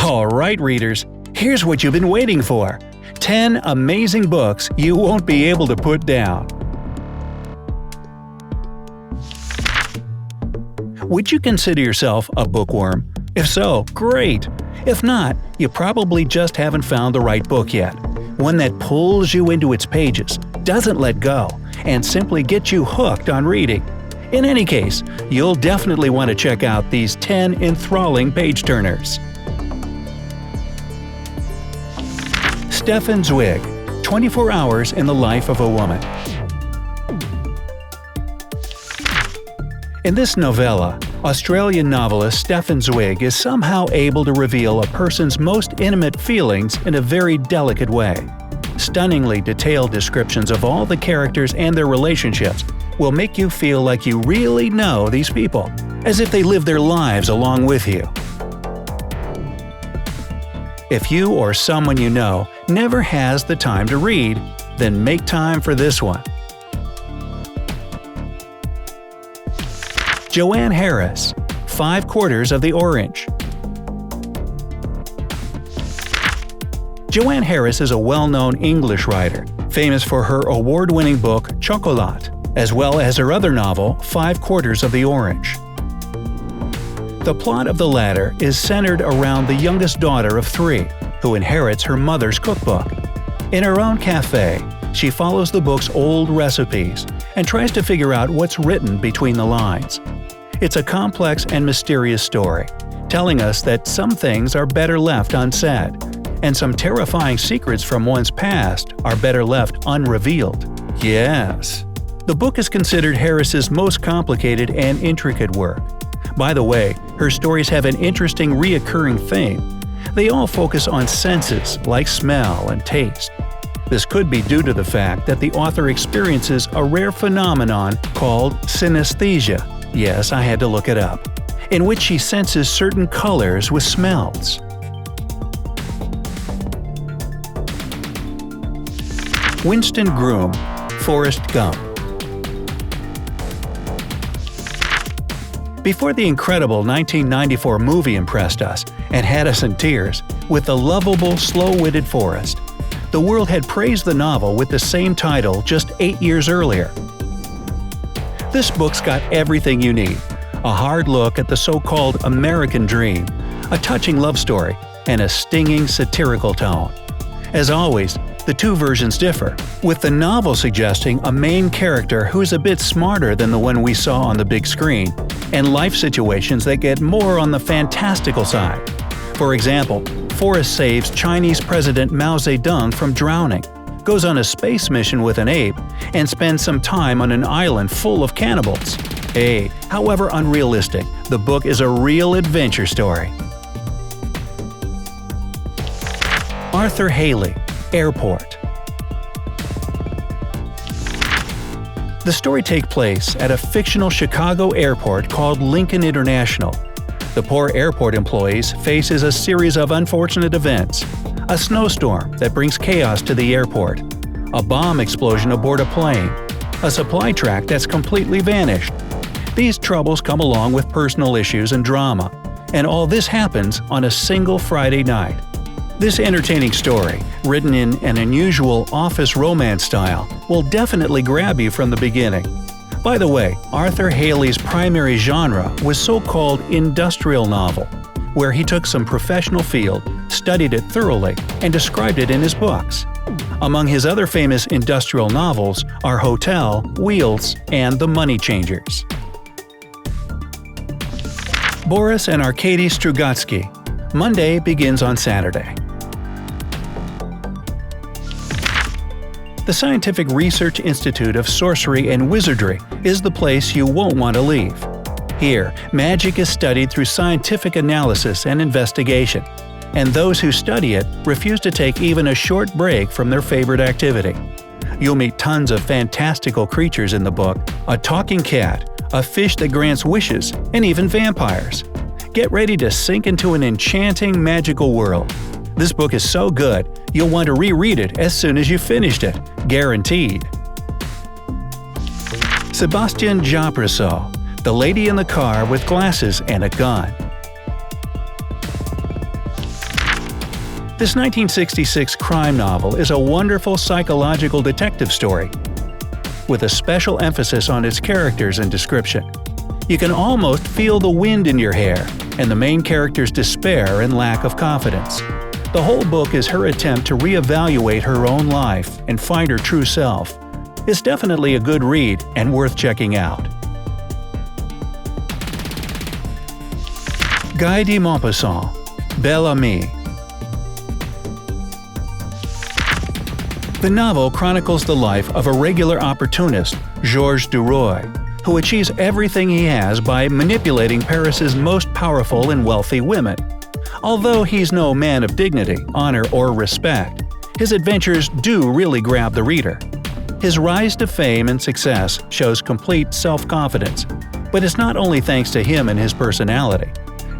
All right, readers, here's what you've been waiting for. 10 amazing books you won't be able to put down. Would you consider yourself a bookworm? If so, great. If not, you probably just haven't found the right book yet. One that pulls you into its pages, doesn't let go, and simply gets you hooked on reading. In any case, you'll definitely want to check out these 10 enthralling page-turners. Stefan Zweig, 24 Hours in the Life of a Woman. In this novella, Australian novelist Stefan Zweig is somehow able to reveal a person's most intimate feelings in a very delicate way. Stunningly detailed descriptions of all the characters and their relationships will make you feel like you really know these people, as if they live their lives along with you. If you or someone you know never has the time to read, then make time for this one. Joanne Harris, 5/4 of the Orange. Joanne Harris is a well-known English writer, famous for her award-winning book Cholera, as well as her other novel 5/4 of the Orange. The plot of the latter is centered around the youngest daughter of 3, who inherits her mother's cookbook. In her own cafe, she follows the book's old recipes and tries to figure out what's written between the lines. It's a complex and mysterious story, telling us that some things are better left unsaid, and some terrifying secrets from one's past are better left unrevealed. Yes. The book is considered Harris's most complicated and intricate work. By the way, her stories have an interesting reoccurring theme. They all focus on senses like smell and taste. This could be due to the fact that the author experiences a rare phenomenon called synesthesia. Yes, I had to look it up. In which she senses certain colors with smells. Winston Groom, Forrest Gump. Before the incredible 1994 movie impressed us and had us in tears with the lovable, slow-witted Forrest, the world had praised the novel with the same title just 8 years earlier. This book's got everything you need: a hard look at the so-called American dream, a touching love story, and a stinging satirical tone. As always, the two versions differ, with the novel suggesting a main character who's a bit smarter than the one we saw on the big screen, and life situations that get more on the fantastical side. For example, Forrest saves Chinese President Mao Zedong from drowning, goes on a space mission with an ape, and spends some time on an island full of cannibals. Hey, however unrealistic, the book is a real adventure story. Arthur Hailey, Airport. The story takes place at a fictional Chicago airport called Lincoln International. The poor airport employees faces a series of unfortunate events: a snowstorm that brings chaos to the airport, a bomb explosion aboard a plane, a supply track that's completely vanished. These troubles come along with personal issues and drama, and all this happens on a single Friday night. This entertaining story, written in an unusual office romance style, will definitely grab you from the beginning. By the way, Arthur Hailey's primary genre was so-called industrial novel, where he took some professional field, studied it thoroughly, and described it in his books. Among his other famous industrial novels are Hotel, Wheels, and The Money Changers. Boris and Arkady Strugatsky. Monday begins on Saturday. The Scientific Research Institute of Sorcery and Wizardry is the place you won't want to leave. Here, magic is studied through scientific analysis and investigation, and those who study it refuse to take even a short break from their favorite activity. You'll meet tons of fantastical creatures in the book: a talking cat, a fish that grants wishes, and even vampires. Get ready to sink into an enchanting, magical world. This book is so good, you'll want to reread it as soon as you've finished it. Guaranteed. Sébastien Japrisot, The Lady in the Car with Glasses and a Gun. This 1966 crime novel is a wonderful psychological detective story, with a special emphasis on its characters and description. You can almost feel the wind in your hair and the main character's despair and lack of confidence. The whole book is her attempt to reevaluate her own life and find her true self. It's definitely a good read and worth checking out. Guy de Maupassant, Bel Ami. The novel chronicles the life of a regular opportunist, Georges Duroy, who achieves everything he has by manipulating Paris's most powerful and wealthy women. Although he's no man of dignity, honor, or respect, his adventures do really grab the reader. His rise to fame and success shows complete self-confidence, but it's not only thanks to him and his personality.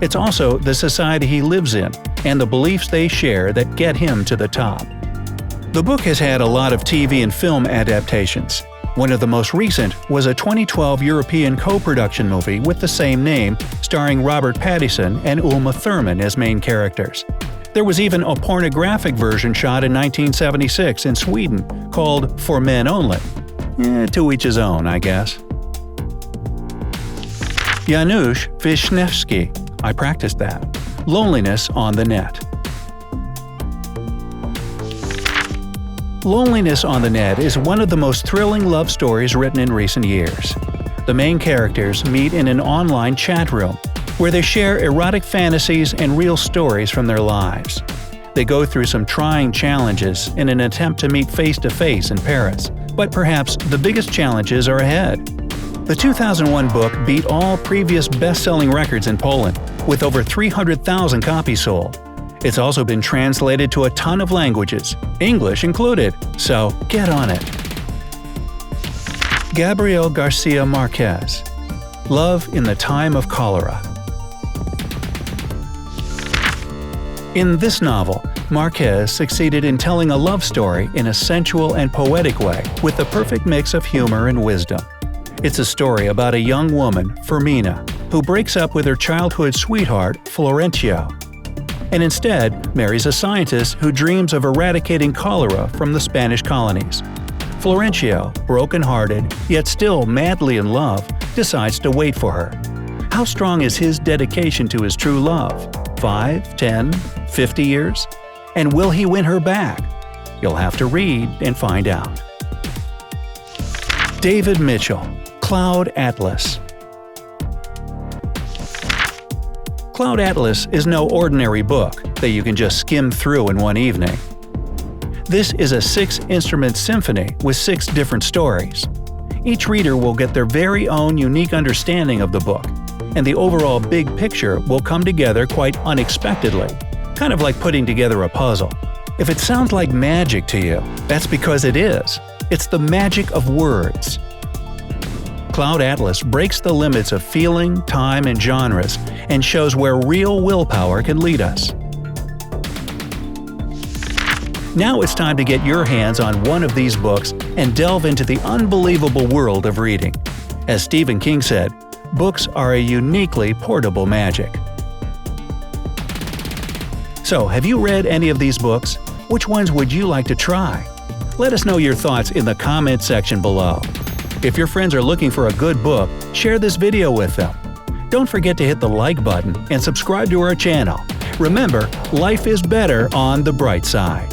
It's also the society he lives in and the beliefs they share that get him to the top. The book has had a lot of TV and film adaptations. One of the most recent was a 2012 European co-production movie with the same name, starring Robert Pattinson and Uma Thurman as main characters. There was even a pornographic version shot in 1976 in Sweden called For Men Only. To each his own, I guess. Janusz Wiśniewski. I practiced that. Loneliness on the Net. Loneliness on the Net is one of the most thrilling love stories written in recent years. The main characters meet in an online chat room, where they share erotic fantasies and real stories from their lives. They go through some trying challenges in an attempt to meet face-to-face in Paris, but perhaps the biggest challenges are ahead. The 2001 book beat all previous best-selling records in Poland, with over 300,000 copies sold. It's also been translated to a ton of languages, English included, so get on it. Gabriel García Márquez, Love in the Time of Cholera. In this novel, Márquez succeeded in telling a love story in a sensual and poetic way with the perfect mix of humor and wisdom. It's a story about a young woman, Fermina, who breaks up with her childhood sweetheart, Florencio, and instead marries a scientist who dreams of eradicating cholera from the Spanish colonies. Florencio, broken-hearted, yet still madly in love, decides to wait for her. How strong is his dedication to his true love? 5, 10, 50 years? And will he win her back? You'll have to read and find out. David Mitchell, Cloud Atlas. Cloud Atlas is no ordinary book that you can just skim through in one evening. This is a 6-instrument symphony with 6 different stories. Each reader will get their very own unique understanding of the book, and the overall big picture will come together quite unexpectedly, kind of like putting together a puzzle. If it sounds like magic to you, that's because it is. It's the magic of words. Cloud Atlas breaks the limits of feeling, time, and genres and shows where real willpower can lead us. Now it's time to get your hands on one of these books and delve into the unbelievable world of reading. As Stephen King said, books are a uniquely portable magic. So, have you read any of these books? Which ones would you like to try? Let us know your thoughts in the comment section below. If your friends are looking for a good book, share this video with them. Don't forget to hit the like button and subscribe to our channel. Remember, life is better on the bright side.